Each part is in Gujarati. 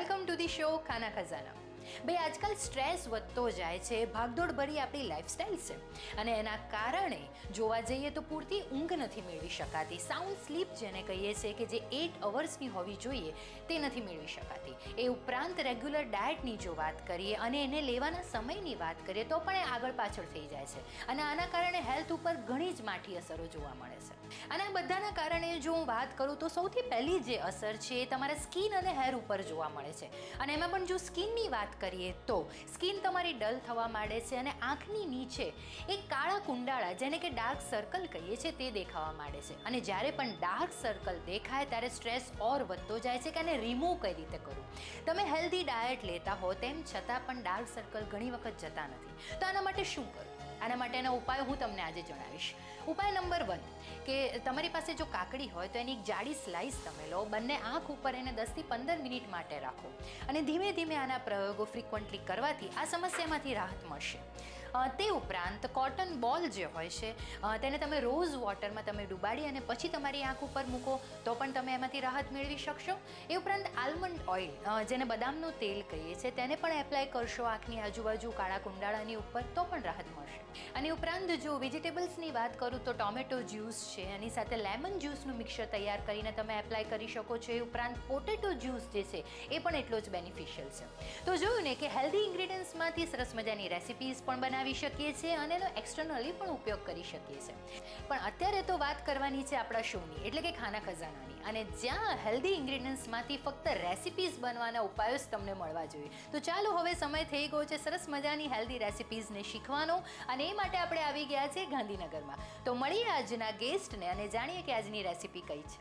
વેલકમ ટુ ધી શો ખાના ખજાના. ભાઈ, આજકાલ સ્ટ્રેસ વધતો જાય છે, ભાગદોડ ભરી આપણી લાઈફસ્ટાઈલ છે અને એના કારણે જોવા જઈએ તો પૂરતી ઊંઘ નથી મેળવી શકાતી. સાઉન્ડ સ્લીપ જેને કહીએ છીએ કે જે 8 અવર્સની હોવી જોઈએ તે નથી મેળવી શકાતી. એ ઉપરાંત રેગ્યુલર ડાયટની જો વાત કરીએ અને એને લેવાના સમયની વાત કરીએ તો પણ એ આગળ પાછળ થઈ જાય છે અને આના કારણે હેલ્થ ઉપર ઘણી જ માઠી અસરો જોવા મળે છે. અને આ બધાના કારણે જો હું વાત કરું તો સૌથી પહેલી જે અસર છે એ તમારા સ્કિન અને હેર ઉપર જોવા મળે છે. અને એમાં પણ જો સ્કિનની વાત કરીએ તો સ્કિન તમારી ડલ થવા માંડે છે અને આંખની નીચે એક કાળા કુંડાળા જેને કે ડાર્ક સર્કલ કહીએ છીએ તે દેખાવા માંડે છે. અને જ્યારે પણ ડાર્ક સર્કલ દેખાય ત્યારે સ્ટ્રેસ ઓર વધતો જાય છે કે આને રિમૂવ કઈ રીતે કરવું. તમે હેલ્ધી ડાયટ લેતા હો તેમ છતાં પણ ડાર્ક સર્કલ ઘણી વખત જતા નથી. તો આના માટે શું કરવું? આના માટેના ઉપાય હું તમને આજે જણાવીશ. ઉપાય નંબર 1 કે તમારી પાસે જો કાકડી હોય તો એની એક જાડી સ્લાઇસ તમે લો, બંને આંખ ઉપર એને 10 થી 15 મિનિટ માટે રાખો અને ધીમે ધીમે આના પ્રયોગો ફ્રિકવન્ટલી કરવાથી આ સમસ્યામાંથી રાહત મળશે. તે ઉપરાંત કોટન બોલ જે હોય છે તેને તમે રોઝ વોટરમાં તમે ડુબાડી અને પછી તમારી આંખ ઉપર મૂકો તો પણ તમે એમાંથી રાહત મેળવી શકશો. એ ઉપરાંત આલમંડ ઓઇલ જેને બદામનું તેલ કહીએ છીએ તેને પણ એપ્લાય કરશો આંખની આજુબાજુ કાળા કુંડાળાની ઉપર તો પણ રાહત મળશે. અને ઉપરાંત જો વેજીટેબલ્સની વાત કરું તો ટોમેટો જ્યુસ છે, એની સાથે લેમન જ્યુસનું મિક્સર તૈયાર કરીને તમે એપ્લાય કરી શકો છો. એ ઉપરાંત પોટેટો જ્યુસ જે છે એ પણ એટલો જ બેનિફિશિયલ છે. તો જોયું ને કે હેલ્ધી ઇન્ગ્રીડિયન્ટ્સમાંથી સરસ મજાની રેસિપીઝ પણ બનાવી શકીએ છીએ અને એનો એક્સટર્નલી પણ ઉપયોગ કરી શકીએ છીએ. પણ અત્યારે તો વાત કરવાની છે આપણા શોની એટલે કે ખાના ખજાનાની, અને જ્યાં હેલ્ધી ઇન્ગ્રીડિયન્ટ્સમાંથી ફક્ત રેસિપીઝ બનવાના ઉપાયો જ તમને મળવા જોઈએ. તો ચાલો હવે સમય થઈ ગયો છે સરસ મજાની હેલ્ધી રેસિપીઝને શીખવાનો અને એ માટે આપણે આવી ગયા છે ગાંધીનગરમાં. તો મળીએ આજના ગેસ્ટને અને જાણીએ કે આજની રેસિપી કઈ છે.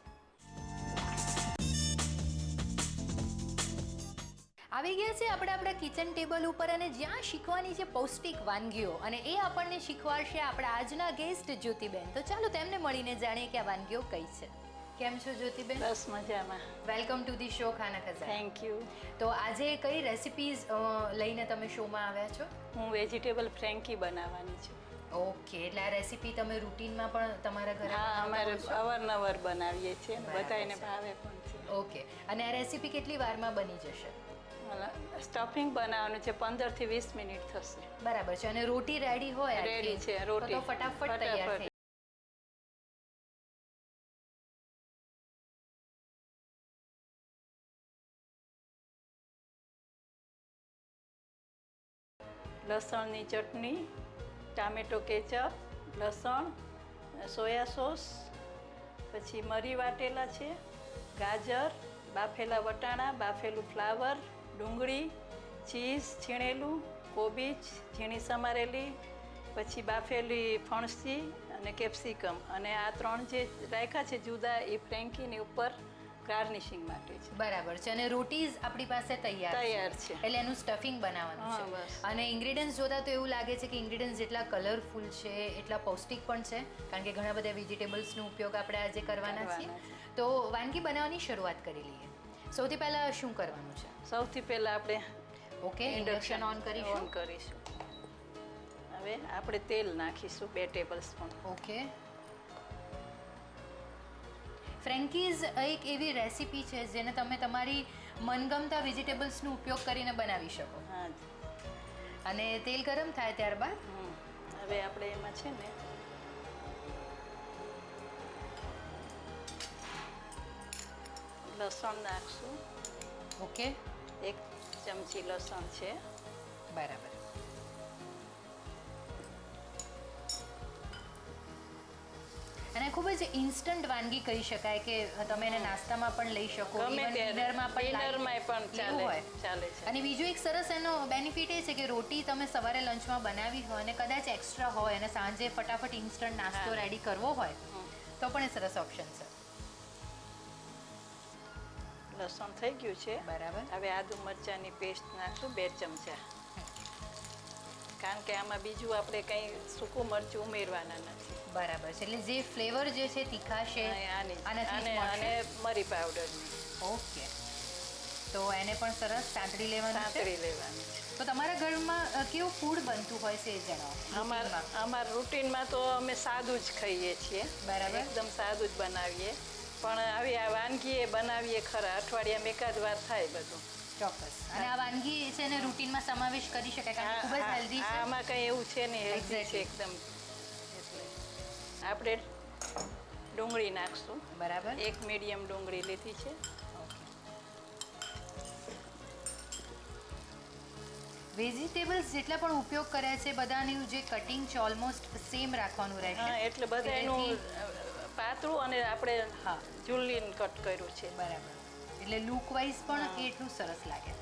આવી ગયા છે આપણે આપણા કિચન ટેબલ ઉપર અને જ્યાં શીખવાની છે પૌષ્ટિક વાનગીઓ અને એ આપણને શીખવાડશે આપણા આજના ગેસ્ટ જ્યોતિબેન. તો ચાલો તેમને મળીને જાણીએ કે આ વાનગીઓ કઈ છે. કેમ છો જ્યોતિબેન? બસ મજામાં. વેલકમ ટુ ધી શો ખાના ખજાના. Thank you. તો આજે કઈ રેસિપીઝ લઈને તમે શોમાં આવ્યા છો? હું વેજીટેબલ ફ્રેન્કી બનાવવાની છું. ઓકે, એટલે આ રેસિપી તમે રૂટીનમાં પણ તમારા ઘરે? હા, અમારે અવારનવાર બનાવીએ છીએ, બધાને ભાવે પણ છે. ઓકે, અને આ રેસિપી કેટલી વારમાં બની જશે? સ્ટફિંગ બનાવવાનું છે, 15 થી 20 મિનિટ થશે. બરાબર છે. અને રોટી રેડી હોય? રેડી છે રોટી, તો ફટાફટ તૈયાર થઈ. લસણની ચટણી, ટામેટો કેચઅપ, લસણ, સોયા સોસ, પછી મરી વાટેલા છે, ગાજર, બાફેલા વટાણા, બાફેલું ફ્લાવર, ડુંગળી, ચીઝ છીણેલું, કોબીજ ઝીણી સમારેલી, પછી બાફેલી ફણસી અને કેપ્સિકમ, અને આ 3 જે રાખ્યા છે જુદા એ ફ્રેન્કીની ઉપર ગાર્નિશિંગ માટે છે. બરાબર છે. અને રોટીઝ આપણી પાસે તૈયાર છે એટલે એનું સ્ટફિંગ બનાવવાનું છે. અને ઇન્ગ્રીડિયન્ટ્સ જોતા તો એવું લાગે છે કે ઇન્ગ્રીડિયન્ટ્સ જેટલા કલરફુલ છે એટલા પૌષ્ટિક પણ છે, કારણ કે ઘણા બધા વેજીટેબલ્સનો ઉપયોગ આપણે આજે કરવાના છીએ. તો વાનગી બનાવવાની શરૂઆત કરી લઈએ. સૌથી પહેલાં શું કરવાનું છે? સૌથી પહેલાં આપણે ઇન્ડક્શન ઓન કરીશું. હવે આપણે તેલ નાખીશું 2 ટેબલ સ્પૂન. ઓકે. ફ્રેન્કીઝ એક એવી રેસિપી છે જેને તમે તમારી મનગમતા વેજીટેબલ્સનો ઉપયોગ કરીને બનાવી શકો. હા. અને તેલ ગરમ થાય ત્યારબાદ હવે આપણે એમાં છે ને લસણ નાખશું. ઓકે. 1 ચમચી લસણ છે. બરાબર. અને ખૂબ જ ઇન્સ્ટન્ટ વાનગી કહી શકાય કે તમે એને નાસ્તામાં પણ લઈ શકો, ડિનરમાં પણ ચાલે છે. અને બીજું એક સરસ એનો બેનિફિટ એ છે કે રોટી તમે સવારે લંચમાં બનાવી હોય અને કદાચ એક્સ્ટ્રા હોય અને સાંજે ફટાફટ ઇન્સ્ટન્ટ નાસ્તો રેડી કરવો હોય તો પણ એ સરસ ઓપ્શન છે. લસણ થઈ ગયું છે. બરાબર. હવે આદુ મરચાંની પેસ્ટ નાખશું 2 ચમચા, કારણ કે આમાં બીજું આપણે કંઈ સૂકું મરચું ઉમેરવાના નથી. બરાબર છે. એટલે જે ફ્લેવર જે છે તીખાશે અને મરી પાવડરની. ઓકે. તો એને પણ સરસ સાંતળી લેવાનું છે. તો તમારા ઘરમાં કેવું ફૂડ બનતું હોય છે એ જણાવો. અમારા રૂટીનમાં તો અમે સાદું જ ખાઈએ છીએ. બરાબર. એકદમ સાદું જ બનાવીએ, પણ આવી આ વાનગી એ બનાવીએ ખરા, અઠવાડિયામાં એકાદ વાર થાય બધું. ચોક્કસ. અને આ વાનગી છે ને રૂટીનમાં સમાવેશ કરી શકાય કારણ કે ખૂબ જ હેલ્ધી છે. આમાં કંઈ એવું છે નહીં, હેલ્ધી છે Exactly. એકદમ. એટલે આપણે ડુંગળી નાખશું. બરાબર. એક મીડિયમ ડુંગળી લીધી છે. વેજીટેબલ્સ જેટલા પણ ઉપયોગ કર્યા છે બધાનું જે કટિંગ છે ઓલમોસ્ટ સેમ રાખવાનું રહેશે. હા, એટલે બધા એનું પાતળું અને આપણે હા. જુલ્લીન કટ કર્યું છે. બરાબર. એટલે લુક વાઇઝ પણ હા. એટલું સરસ લાગે.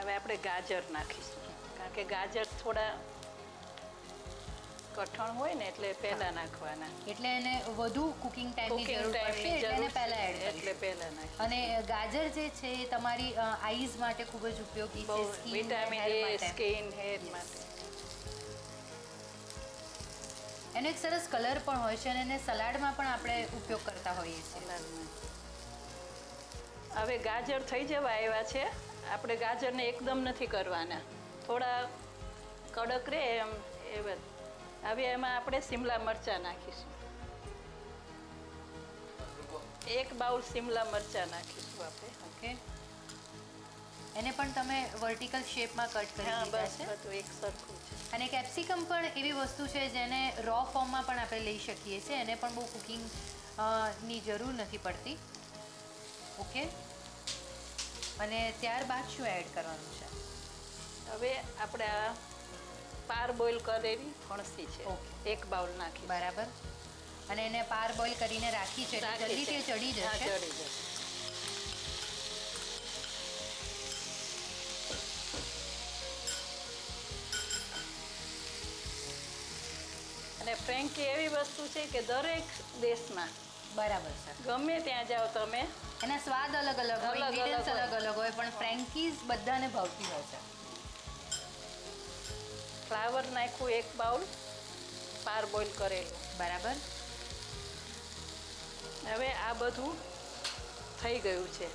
હવે આપણે ગાજર નાખીશું કારણ કે ગાજર થોડા કઠણ હોય ને એટલે પહેલા નાખવાના. એટલે એને વધુ કુકિંગ ટાઈમની કુકિંગ જરૂર પડશે ટાઈમની એટલે એને જરૂર પહેલા એડ એટલે કરીશું. પહેલા નાખી. અને ગાજર જે છે એ તમારી આઈઝ માટે ખૂબ જ ઉપયોગી બહુ છે સ્કિન વિટામિન હેર એ માટે. સ્કિન હેર માટે. એનો એક સરસ કલર પણ હોય છે અને એને સલાડમાં પણ આપણે ઉપયોગ કરતા હોઈએ છીએ. સલાડમાં. હવે ગાજર થઈ જવા આવ્યા છે. આપણે ગાજરને એકદમ નથી કરવાના, થોડા કડક રહે એમ એવા. હવે એમાં આપણે શિમલા મરચાં નાખીશું. 1 બાઉલ શિમલા મરચાં નાખીશું આપણે. ઓકે. એને પણ તમે વર્ટિકલ શેપમાં કટ કરી હા, દીધા બસ છે. બધું એક સરખું છે. અને કેપ્સિકમ પણ એવી વસ્તુ છે જેને રો ફોર્મમાં પણ આપણે લઈ શકીએ છીએ. એને પણ બહુ કુકિંગ ની જરૂર નથી પડતી. ઓકે. અને ત્યારબાદ શું એડ કરવાનું છે? હવે આપણે આ પાર બોઇલ કરેલી ફણસી છે. ઓકે. 1 બાઉલ નાખી. બરાબર. અને એને પાર બોઇલ કરીને રાખી છે એટલે જલ્દી તે ચડી હા, જશે. ચડી જશે. અને ફ્રેન્કી એવી વસ્તુ છે કે દરેક દેશમાં બરાબર છે. ગમે ત્યાં જાઓ તમે, એના સ્વાદ અલગ અલગ હોય, અલગ ઇન્ગ્રીડિયન્ટ્સ હોય. અલગ અલગ હોય, પણ ફ્રેન્કીઝ બધાને ભાવતી હોય છે. ફ્લાવર નાખ્યું 1 બાઉલ પાર બોઇલ કરેલું. બરાબર. હવે આ બધું થઈ ગયું છે.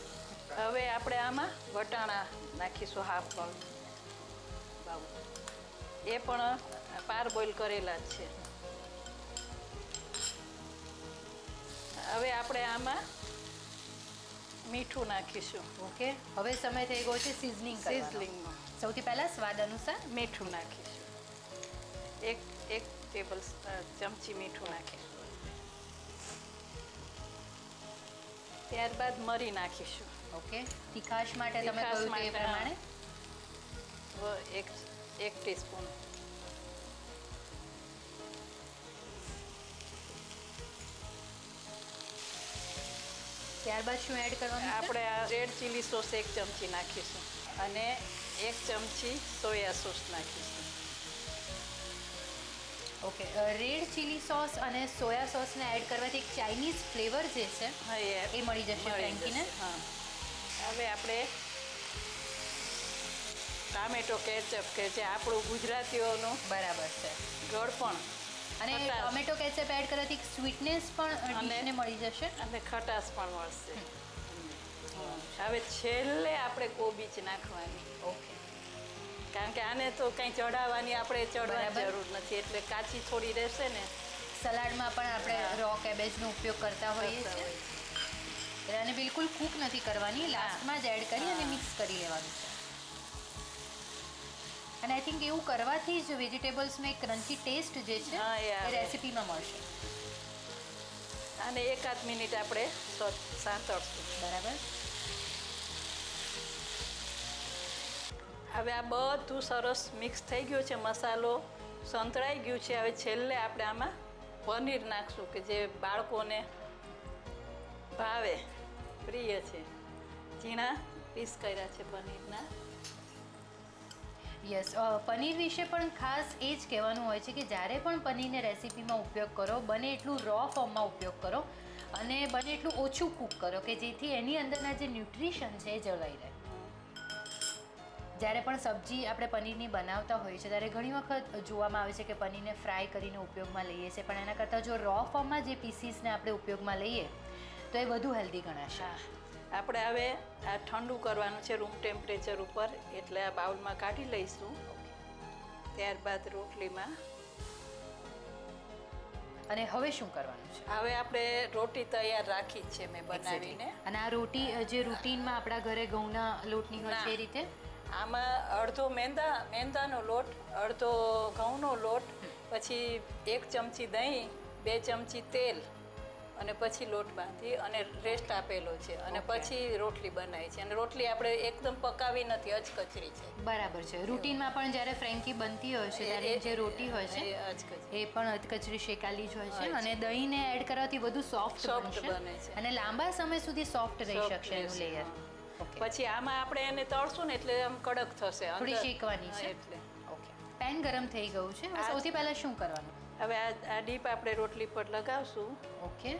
હવે આપણે આમાં વટાણા નાખીશું 1/2 બાઉલ. એ પણ પાર બોઇલ કરેલા જ છે. હવે આપણે આમાં મીઠું નાખીશું. ઓકે. હવે સમય થઈ ગયો છે સિઝનિંગ કરવાનો. સિઝલિંગમાં સૌથી પહેલા સ્વાદ અનુસાર મીઠું નાખીશું. એક ટેબલ ચમચી મીઠું નાખીશું. ત્યારબાદ મરી નાખીશું. ઓકે. તીખાશ માટે તમે તીખાશ કહ્યું તે માટે, પ્રમાણે એક ટીસ્પૂન. ત્યારબાદ શું એડ કરવાનું છે? આપણે આ રેડ ચીલી સોસ 1 ચમચી નાખીશું અને 1 ચમચી સોયા સોસ નાખીશું. ઓકે. રેડ ચીલી સોસ અને સોયા સોસને એડ કરવાથી એક ચાઇનીઝ ફ્લેવર જે છે હા, એ મળી જશે ફ્રેન્કીને. હા. હવે આપણે ટામેટો કેચઅપ કે જે આપણું ગુજરાતીઓનું બરાબર છે. ગળપણ અને ખટાશ. ટોમેટો કેચઅપ એડ કરવાથી સ્વીટનેસ પણ અને- ડીશને મળી જશે. અને ખટાશ પણ મળશે. હવે છેલ્લે આપણે કોબીજ નાખવાની, ઓકે. કારણ કે આને તો કંઈ ચડાવવાની આપણે ચડવાની બરાબર. જરૂર નથી, એટલે કાચી થોડી રહેશે ને. સલાડમાં પણ આપણે હા. રો કેબેજનો ઉપયોગ કરતા હોઈએ કરતા છીએ. હોય. એટલે આને બિલકુલ કૂક નથી કરવાની, લાસ્ટમાં જ એડ કરી અને હા. મિક્સ કરી લેવાનું છે. અને આઈ થિંક એવું કરવાથી જ વેજીટેબલ્સનો એક ક્રન્ચી ટેસ્ટ જે છે હા, એ એ આવે. રેસિપીમાં મળશે. અને 1 મિનિટ આપણે સાંતળશું. બરાબર. હવે આ બધું સરસ મિક્સ થઈ ગયું છે, મસાલો સંતળાઈ ગયું છે. હવે છેલ્લે આપણે આમાં પનીર નાખશું કે જે બાળકોને ભાવે, પ્રિય છે. ઝીણા પીસ કર્યા છે પનીરના. યસ. પનીર વિશે પણ ખાસ એ જ કહેવાનું હોય છે કે જ્યારે પણ પનીરને રેસિપીમાં ઉપયોગ કરો બને એટલું રો ફોર્મમાં ઉપયોગ કરો અને બને એટલું ઓછું કૂક કરો કે જેથી એની અંદરના જે ન્યુટ્રિશન છે એ જળવાઈ રહે. જ્યારે પણ સબ્જી આપણે પનીરની બનાવતા હોઈએ છીએ ત્યારે ઘણી વખત જોવામાં આવે છે કે પનીરને ફ્રાય કરીને ઉપયોગમાં લઈએ છીએ, પણ એના કરતાં જો રો ફોર્મમાં જે પીસીસને આપણે ઉપયોગમાં લઈએ તો એ વધુ હેલ્ધી ગણાશે. હા, આપણે હવે આ ઠંડુ કરવાનું છે રૂમ ટેમ્પરેચર ઉપર, એટલે આ બાઉલમાં કાઢી લઈશું. ત્યારબાદ રોટલીમાં અને હવે શું કરવાનું છે? હવે આપણે રોટી તૈયાર રાખી જ છે મેં બનાવીને. અને આ રોટી જે રૂટીનમાં આપણા ઘરે ઘઉંના લોટની હોય છે એ રીતે? આમાં અડધો મેંદાનો લોટ, અડધો ઘઉંનો લોટ, પછી 1 ચમચી દહીં, 2 ચમચી તેલ અને પછી લોટ બાંધી અને રેસ્ટ આપેલો છે અને પછી રોટલી બનાવી છે. અને રોટલી આપણે એકદમ પકાવી નથી, અચકચરી છે. બરાબર છે. રૂટીનમાં પણ જ્યારે ફ્રેન્કી બનતી હોય છે ત્યારે જે રોટી હોય છે એ પણ અધકચરી શેકાલી જ હોય છે અને દહીંને એડ કરવાથી વધુ સોફ્ટ બને છે અને લાંબા સમય સુધી સોફ્ટ રહી શકશે એનું લેયર. પછી આમાં આપણે એને તળશું ને એટલે આમ કડક થશે, થોડી શેકવાની છે એટલે. ઓકે, પેન ગરમ થઈ ગયું છે. સૌથી પહેલા શું કરવાનું? હવે આ ડીપ આપણે રોટલી પર લગાવશું. ઓકે.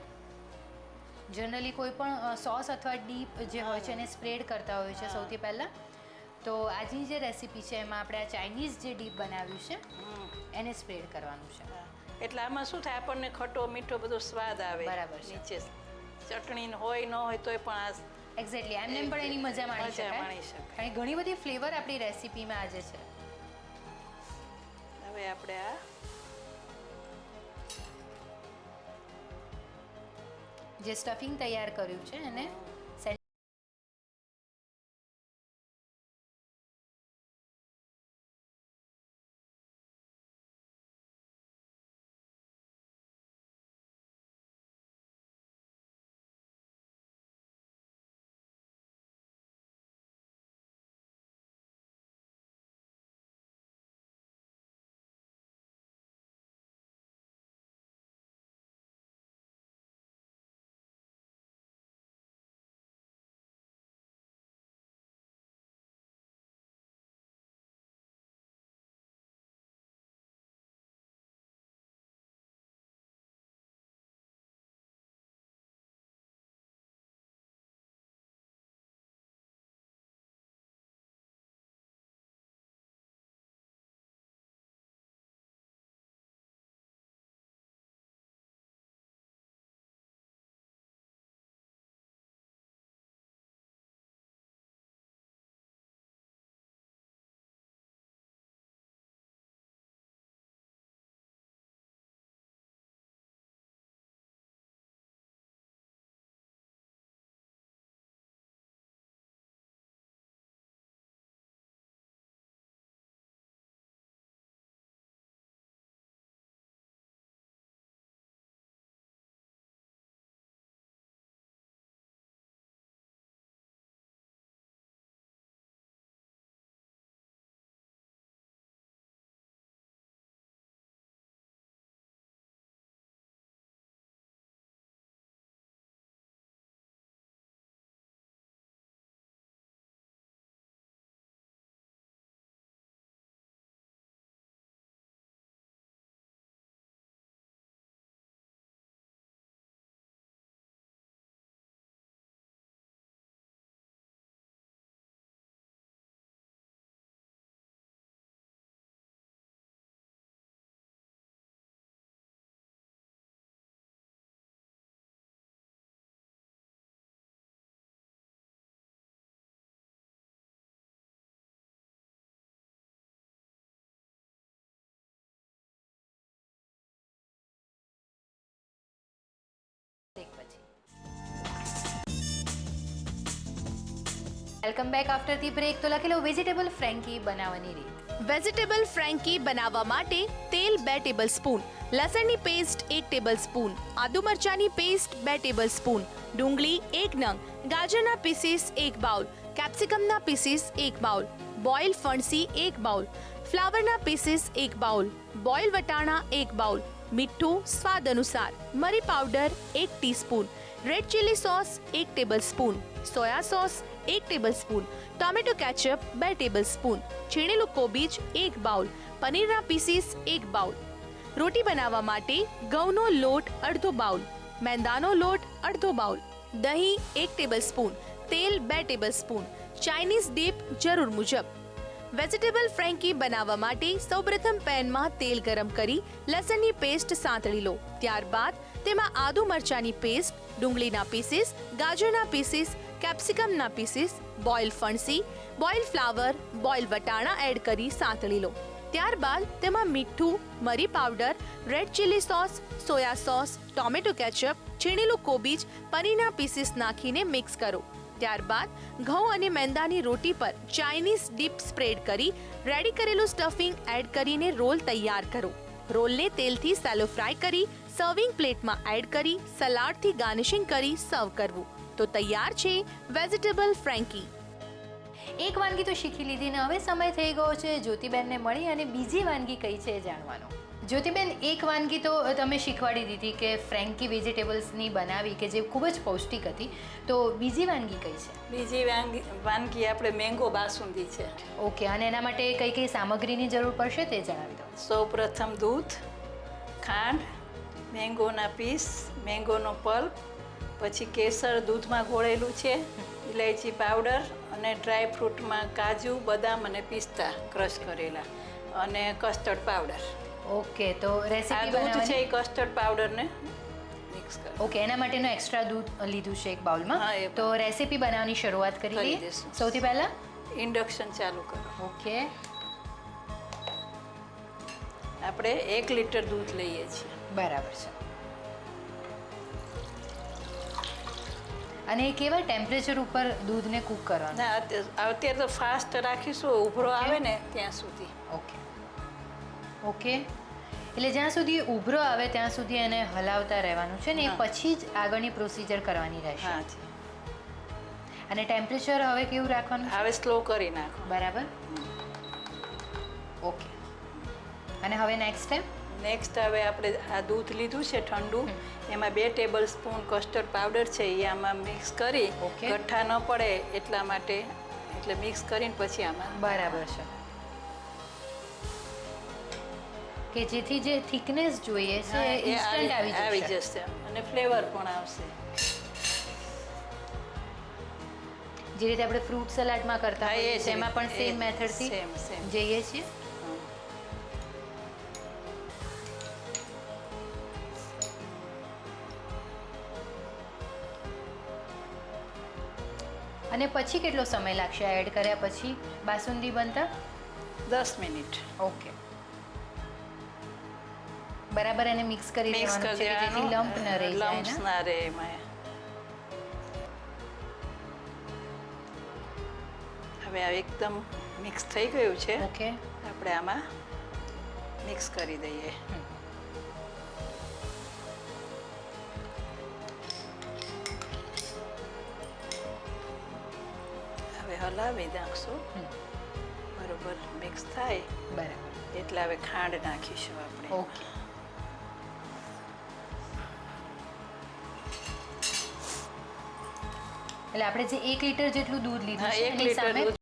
જનરલી કોઈ પણ સોસ અથવા ડીપ જે હોય છે એને સ્પ્રેડ કરતા હોય છે સૌથી પહેલાં. તો આજની જે રેસીપી છે એમાં આપણે આ ચાઇનીઝ જે ડીપ બનાવ્યું છે એને સ્પ્રેડ કરવાનું છે. એટલે આમાં શું થાય, આપણને ખટ્ટો મીઠો બધો સ્વાદ આવે. બરાબર છે. નીચે ચટણી હોય ન હોય તોય પણ એક્ઝેક્ટલી એમને પણ એની મજા માણી શકાય. કારણ ઘણી બધી ફ્લેવર આપણી રેસીપીમાં આજે છે. હવે આપણે આ જે સ્ટફિંગ તૈયાર કર્યું છે એને welcome back after the break. તો લખી લો વેજીટેબલ ફ્રેન્કી બનાવવાની રીત. વેજીટેબલ ફ્રેન્કી બનાવવા માટે તેલ 2 ટેબલસ્પૂન, લસણની પેસ્ટ 1 ટેબલસ્પૂન, આદુ મરચાંની પેસ્ટ 2 ટેબલસ્પૂન, ડુંગળી 1 નંગ, ગાજરના પીસીસ 1 બાઉલ, કેપ્સિકમના પીસીસ 1 બાઉલ, બોઇલ ફણસી 1 બાઉલ, ફ્લાવરના પીસીસ 1 બાઉલ, બોઇલ વટાણા 1 બાઉલ, મીઠું સ્વાદ અનુસાર, મરી powder 1 teaspoon, red chilli sauce 1 tablespoon, soya sauce 1 tablespoon, tomato ketchup 2 tablespoon, છીણેલું કોબીજ 1 બાઉલ, પનીરના પીસીસ 1 બાઉલ. રોટી બનાવવા માટે ઘઉંનો લોટ અડધો બાઉલ, મેંદાનો લોટ અડધો બાઉલ, દહીં 1 ટેબલસ્પૂન, તેલ 2 ટેબલસ્પૂન, ચાઇનીઝ ડીપ જરૂર મુજબ. વેજીટેબલ ફ્રેન્કી બનાવવા માટે સૌપ્રથમ પેનમાં તેલ ગરમ કરી લસણની પેસ્ટ સાંતળી લો. ત્યારબાદ તેમાં આદુ મરચાંની પેસ્ટ, ડુંગળીના પીસીસ, ગાજરના પીસીસ, કેપ્સિકમના પીસીસ, બોઇલ ફણસી, બોઇલ ફ્લાવર, બોઇલ વટાણા એડ કરી સાંતળી લો. ત્યારબાદ તેમાં મીઠું, મરી powder, red chilli sauce, soya sauce, tomato ketchup, છીણેલું કોબીજ, પનીરના પીસીસ નાખીને મિક્સ કરો. ત્યારબાદ ઘઉં અને મેંદાની રોટી પર ચાઇનીઝ ડીપ સ્પ્રેડ કરી રેડી કરેલું સ્ટફિંગ એડ કરીને રોલ તૈયાર કરો. રોલને તેલથી સેલો ફ્રાય કરી સર્વિંગ પ્લેટમાં એડ કરી સલાડથી ગાર્નિશિંગ કરી સર્વ કરવું. તો તૈયાર છે વેજીટેબલ ફ્રેન્કી. એક વાનગી તો શીખી લીધી ને હવે સમય થઈ ગયો છે જ્યોતિબેનને મળી અને બીજી વાનગી કઈ છે એ જાણવાનો. જ્યોતિબેન, એક વાનગી તો તમે શીખવાડી દીધી કે ફ્રેન્કી વેજીટેબલ્સની બનાવી કે જે ખૂબ જ પૌષ્ટિક હતી. તો બીજી વાનગી કઈ છે? બીજી વાનગી આપણે મેંગો બાસુંદી છે. ઓકે, અને એના માટે કઈ કઈ સામગ્રીની જરૂર પડશે તે જણાવી દો. સૌપ્રથમ દૂધ, ખાંડ, મેંગોના પીસ, મેંગોનો પલ્પ, પછી કેસર દૂધમાં ઘોળેલું છે, ઇલાયચી પાવડર અને ડ્રાય ફ્રૂટમાં કાજુ, બદામ અને પિસ્તા ક્રશ કરેલા અને કસ્ટર્ડ પાવડર. ઓકે, તો આ રેસીપી દૂધ છે બનાવવાની. એ કસ્ટર્ડ પાવડરને મિક્સ કરો. ઓકે, એના માટેનું એક્સ્ટ્રા દૂધ લીધું છે એક બાઉલમાં. હા, એ તો રેસીપી બનાવવાની શરૂઆત કરી કરી લઈએ. દઈશું. સૌથી પહેલા ઇન્ડક્શન ચાલુ કરો. ઓકે, આપણે 1 લીટર દૂધ લઈએ છીએ. બરાબર છે. અને કેવા ટેમ્પરેચર ઉપર દૂધને કૂક કરવાનું? ના, અત્યારે તો ફાસ્ટ રાખીશું, ઉભરો આવે ને ત્યાં સુધી. ઓકે ઓકે, એટલે જ્યાં સુધી ઉભરો આવે ત્યાં સુધી એને હલાવતા રહેવાનું છે ને એ હા. પછી જ આગળની પ્રોસિજર કરવાની રહેશે. હા જી. અને ટેમ્પરેચર હવે કેવું રાખવાનું છે? હવે સ્લો કરી નાખો. બરાબર. ઓકે, અને હવે નેક્સ્ટ સ્ટેપ? નેક્સ્ટ હવે આપણે આ દૂધ લીધું છે ઠંડુ, એમાં 2 ટેબલ સ્પૂન કસ્ટર્ડ પાવડર છે એ આમાં મિક્સ કરી, ઓકે. ગઠ્ઠા ન પડે એટલા માટે, એટલે મિક્સ કરીને પછી આમાં બરાબર છે, કે જેથી જે થિકનેસ જોઈએ છે હા, એ એ ઇન્સ્ટન્ટ આવી આવી જશે. જશે અને ફ્લેવર પણ આવશે. જે રીતે આપણે ફ્રૂટ સલાડમાં કરતા હા, એ હોઈએ જ છીએ એમાં પણ રીતે, સેમ મેથડથી same. જઈએ છીએ. હા. અને પછી કેટલો સમય લાગશે એડ કર્યા પછી બાસુંદી બનતા? 10 મિનિટ ઓકે, બરાબર એને મિક્સ કરી મિક્સ દેવાનું કરી છે કે જેથી દેવાનું, લમ્પ ન રહી જાય લમ્પ્સ ને. ના રહે એમાં. હવે આ એકદમ મિક્સ થઈ ગયું છે. ઓકે, આપણે આમાં મિક્સ કરી દઈએ. હવે હલાવી નાખશું, બરોબર મિક્સ થાય બરાબર. એટલે હવે ખાંડ નાખીશું આપણે. ઓકે, એટલે આપણે જે 1 લીટર જેટલું દૂધ લીધું હા, છે 1 એની લીટર સામે દૂધ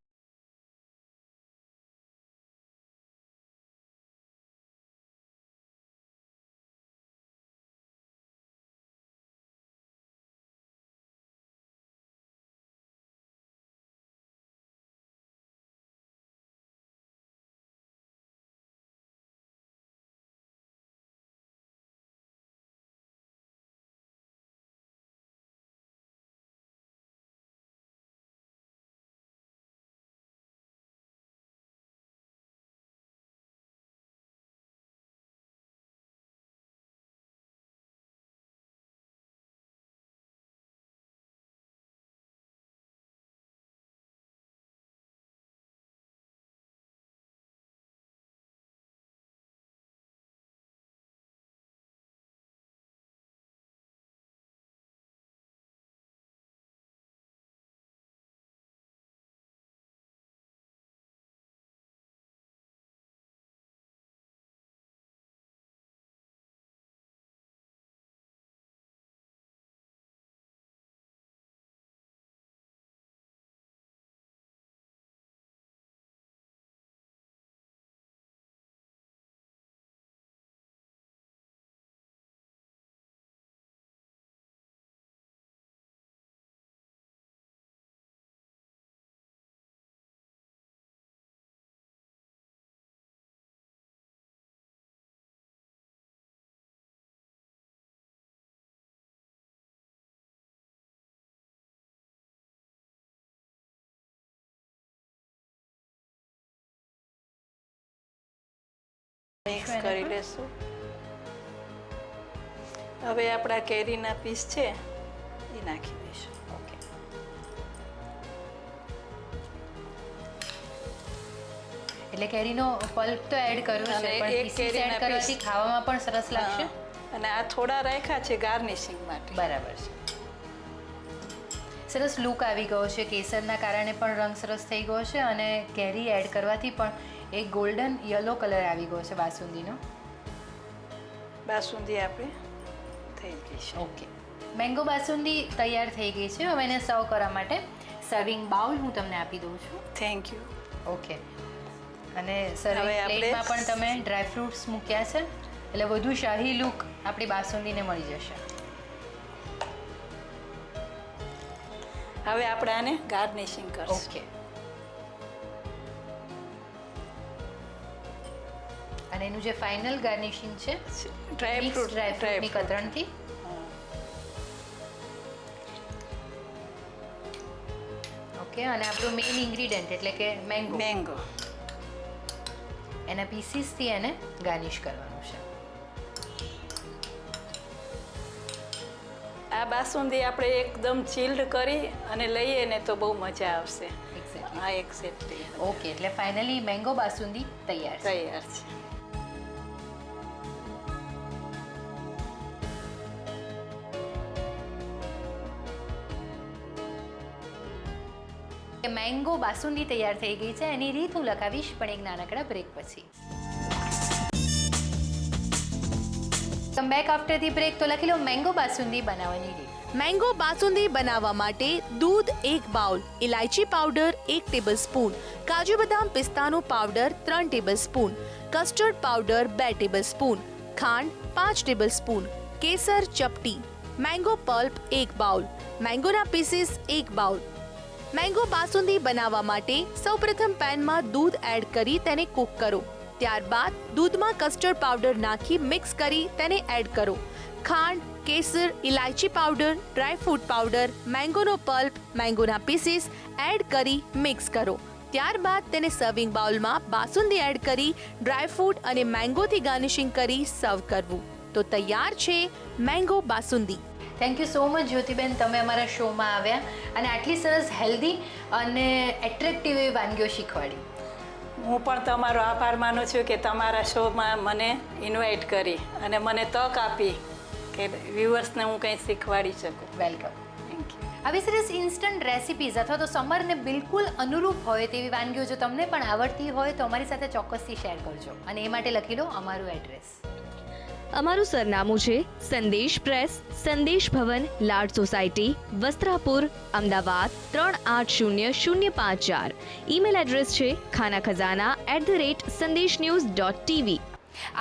મિક્સ કરી લેશું. હવે આપણા કેરીના પીસ છે એ નાખી દઈશું. ઓકે. એટલે કેરીનો પલ્પ તો એડ કર્યો છે, અને પણ એક પીસીસ એડ કેરીના કરવાથી piece. ખાવામાં પણ સરસ લાગશે. અને આ થોડા રાખ્યા છે ગાર્નિશિંગ માટે. બરાબર છે. સરસ લુક આવી ગયો છે, કેસરના કારણે પણ રંગ સરસ થઈ ગયો છે અને કેરી એડ કરવાથી પણ એક ગોલ્ડન યલો કલર આવી ગયો છે બાસુંદીનો. બાસુંદી આપણે થઈ ગઈ છે. ઓકે, મેંગો બાસુંદી તૈયાર થઈ ગઈ છે. હવે એને સર્વ કરવા માટે સર્વિંગ બાઉલ હું તમને આપી દઉં છું. Thank you. ઓકે, અને સર્વિંગ હવે આપણે પ્લેટમાં પણ તમે ડ્રાય ફ્રૂટ્સ મૂક્યા છે, એટલે વધુ શાહી લુક આપણી બાસુંદીને મળી જશે. હવે આપણે આને ગાર્નિશિંગ કરશું. ઓકે, અને એનું જે ફાઇનલ ગાર્નિશિંગ છે ડ્રાય મિક્સ ડ્રાય ફ્રૂટની કતરણથી. ઓકે, અને આપણું મેઇન ઇન્ગ્રીડિયન્ટ એટલે કે મેંગો, મેંગો એના પીસીસથી એને ગાર્નિશ કરવાનું છે. આ બાસુંદી આપણે એકદમ ચિલ્ડ કરી અને લઈએ ને તો બહુ મજા આવશે. એક્ઝેક્ટલી. હા, એક્ઝેક્ટલી. ઓકે, એટલે ફાઇનલી મેંગો બાસુંદી તૈયાર છે. તૈયાર છે. મેંગો બાસુંદી તૈયાર થઈ ગઈ છે. એની રીત હું લખાવીશ પણ એક નાનકડા બ્રેક પછી. Come back after the break. તો લખી લો મેંગો બાસુંદી બનાવવાની રીત. મેંગો બાસુંદી બનાવવા માટે દૂધ 1 બાઉલ, ઇલાયચી પાવડર 1 ટેબલસ્પૂન, કાજુ બદામ પિસ્તાનો powder 3 tablespoon, custard powder 2 tablespoon, ખાંડ 5 ટેબલસ્પૂન, કેસર ચપટી, મેંગો પલ્પ 1 બાઉલ, મેંગોના પીસીસ 1 બાઉલ. મેંગો બાસુંદી બનાવવા માટે સૌપ્રથમ પેનમાં દૂધ એડ કરી તેને કૂક કરો. ત્યારબાદ દૂધમાં કસ્ટર્ડ પાવડર નાખી મિક્સ કરી તેને એડ કરો. ખાંડ, કેસર, ઇલાયચી પાવડર, ડ્રાય ફ્રૂટ પાવડર, મેંગોનો પલ્પ, મેંગોના પીસીસ એડ કરી મિક્સ કરો. ત્યારબાદ તેને સર્વિંગ બાઉલમાં બાસુંદી એડ કરી ડ્રાય ફ્રૂટ અને મેંગોથી ગાર્નિશિંગ કરી સર્વ કરવું. તો તૈયાર છે mango basundi. Thank you so much Jyotiben, તમે અમારા શોમાં આવ્યા અને આટલી સરસ હેલ્ધી અને એટ્રેક્ટિવ એવી વાનગીઓ શીખવાડી. હું પણ તમારો આભાર માનું છું કે તમારા શોમાં મને ઇન્વાઇટ કરી અને મને તક આપી કે વ્યુઅર્સને હું કંઈ શીખવાડી શકું. વેલકમ. Thank you. આવી સરસ ઇન્સ્ટન્ટ રેસિપીઝ અથવા તો સમરને બિલકુલ અનુરૂપ હોય તેવી વાનગીઓ જો તમને પણ આવડતી હોય તો અમારી સાથે ચોક્કસથી શેર કરજો. અને એ માટે લખી લો અમારું એડ્રેસ. અમારું સરનામું છે સંદેશ પ્રેસ, સંદેશ ભવન, લાડ society, Vastrapur, Ahmedabad 380054. Email address છે khanakhazana@sandesh-news.tv.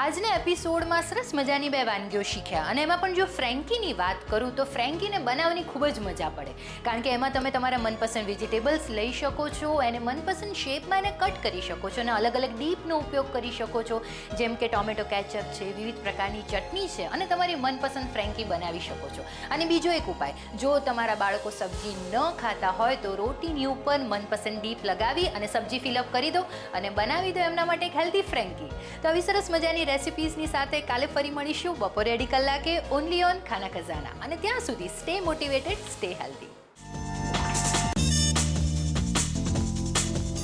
આજના એપિસોડમાં સરસ મજાની 2 વાનગીઓ શીખ્યા અને એમાં પણ જો ફ્રેન્કીની વાત કરું તો ફ્રેન્કીને બનાવવાની ખૂબ જ મજા પડે, કારણ કે એમાં તમે તમારા મનપસંદ વેજીટેબલ્સ લઈ શકો છો, એને મનપસંદ શેપમાં એને કટ કરી શકો છો અને અલગ અલગ ડીપનો ઉપયોગ કરી શકો છો, જેમ કે ટોમેટો કેચઅપ છે, વિવિધ પ્રકારની ચટણી છે અને તમારી મનપસંદ ફ્રેન્કી બનાવી શકો છો. અને બીજો એક ઉપાય, જો તમારા બાળકો સબ્જી ન ખાતા હોય તો રોટીની ઉપર મનપસંદ ડીપ લગાવી અને સબ્જી ફિલઅપ કરી દો અને બનાવી દો એમના માટે એક હેલ્ધી ફ્રેન્કી. તો આવી સરસ મજાની રેસિપીઝની સાથે કાલે ફરી મળીશું બપોરે 2:30 કલાકે ઓનલી ઓન ખાના ખજાના. અને ત્યાં સુધી સ્ટે મોટિવેટેડ, સ્ટે હેલ્ધી.